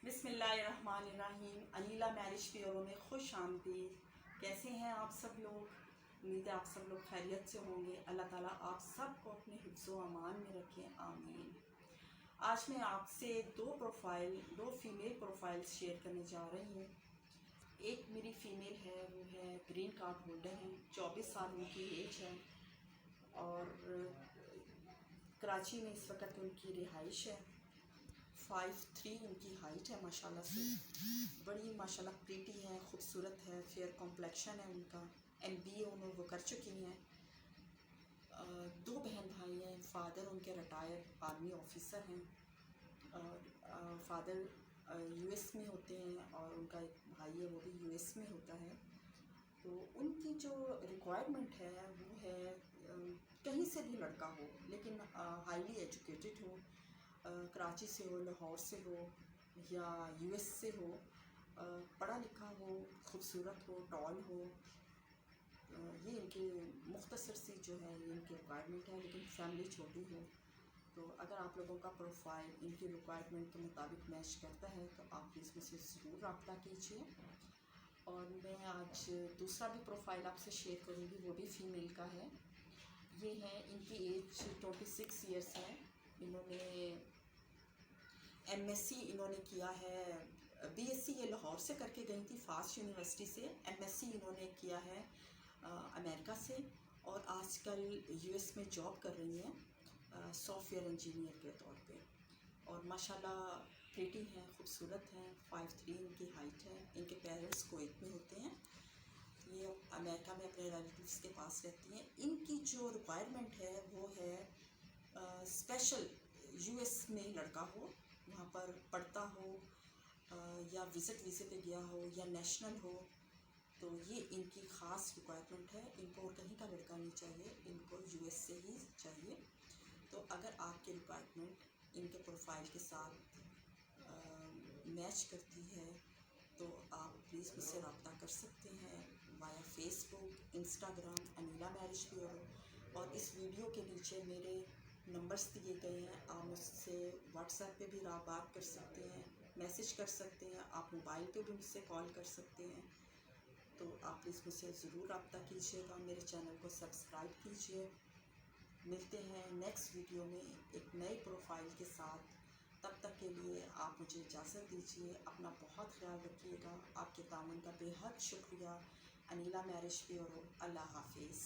बिस्मिल्लाहिर्रहमानिर्रहीम। Anila marriage bureau में खुश आमदीद। कैसे हैं आप सब लोग? उम्मीद है आप सब लोग खैरियत से होंगे। अल्लाह ताला आप सबको अपने हिफ्ज़ो अमान में रखें, आमीन। आज मैं आपसे दो फीमेल प्रोफाइल्स शेयर करने जा रही हूँ। एक मेरी फ़ीमेल है, वो है ग्रीन कार्ड होल्डर हैं, 24 साल उनकी एज है और कराची में इस वक्त उनकी रिहाइश है। 5'3" उनकी हाइट है माशाल्लाह से। बड़ी माशाल्लाह प्रीटी है, खूबसूरत है, फेयर कॉम्प्लेक्शन है उनका। MBA उन्होंने वो कर चुकी हैं। दो बहन भाई हैं। फ़ादर उनके रिटायर्ड आर्मी ऑफिसर हैं और फ़ादर US में होते हैं और उनका एक भाई है वो भी US में होता है। तो उनकी जो रिक्वायरमेंट है वो है कहीं से भी लड़का हो, लेकिन हाईली एजुकेटेड हो, कराची से हो, लाहौर से हो या US से हो, पढ़ा लिखा हो, खूबसूरत हो, टॉल हो। ये इनकी मुख्तसर सी जो है ये इनकी रिक्वायरमेंट है, लेकिन फैमिली छोटी हो। तो अगर आप लोगों का प्रोफाइल इनकी रिक्वायरमेंट के मुताबिक मैच करता है तो आप प्लीज़ मुझसे ज़रूर रब्ता कीजिए। और मैं आज दूसरा भी प्रोफाइल आपसे शेयर करूँगी, वो भी फ़ीमेल का है। ये है, इनकी एज 26 ईयर्स है। इन्होंने MSc इन्होंने किया है, BSc ये लाहौर से करके गई थी फास्ट यूनिवर्सिटी से। MSc इन्होंने किया है अमेरिका से और आजकल US में जॉब कर रही हैं सॉफ्टवेयर इंजीनियर के तौर पे। और माशाल्लाह प्रीटी हैं, खूबसूरत हैं। 5'3" इनकी हाइट है। इनके पेरेंट्स कुवैत में होते हैं, ये अमेरिका में अपने रिलेटिव्स के पास रहती हैं। इनकी जो रिक्वायरमेंट है वो है स्पेशल US में लड़का हो, वहाँ पर पढ़ता हो या विज़िट वीज़े पे गया हो या नेशनल हो। तो ये इनकी ख़ास रिक्वायरमेंट है। इनको और कहीं का लड़का नहीं चाहिए, इनको US से ही चाहिए। तो अगर आपकी रिक्वायरमेंट इनके प्रोफाइल के साथ मैच करती है तो आप प्लीज़ मुझसे रब्ता कर सकते हैं via Facebook, Instagram, Anila marriage bureau. और इस वीडियो के नीचे मेरे नंबर्स दिए गए हैं, आप मुझसे व्हाट्सएप पे भी बात कर सकते हैं, मैसेज कर सकते हैं, आप मोबाइल पे भी मुझसे कॉल कर सकते हैं। तो आप प्लीज़ मुझसे ज़रूर रब्ता कीजिएगा, मेरे चैनल को सब्सक्राइब कीजिए। मिलते हैं नेक्स्ट वीडियो में एक नए प्रोफाइल के साथ। तब तक के लिए आप मुझे इजाज़त दीजिए। अपना बहुत ख्याल रखिएगा। आपके ताउन का बेहद शुक्रिया। Anila marriage bureau. अल्लाह हाफिज़।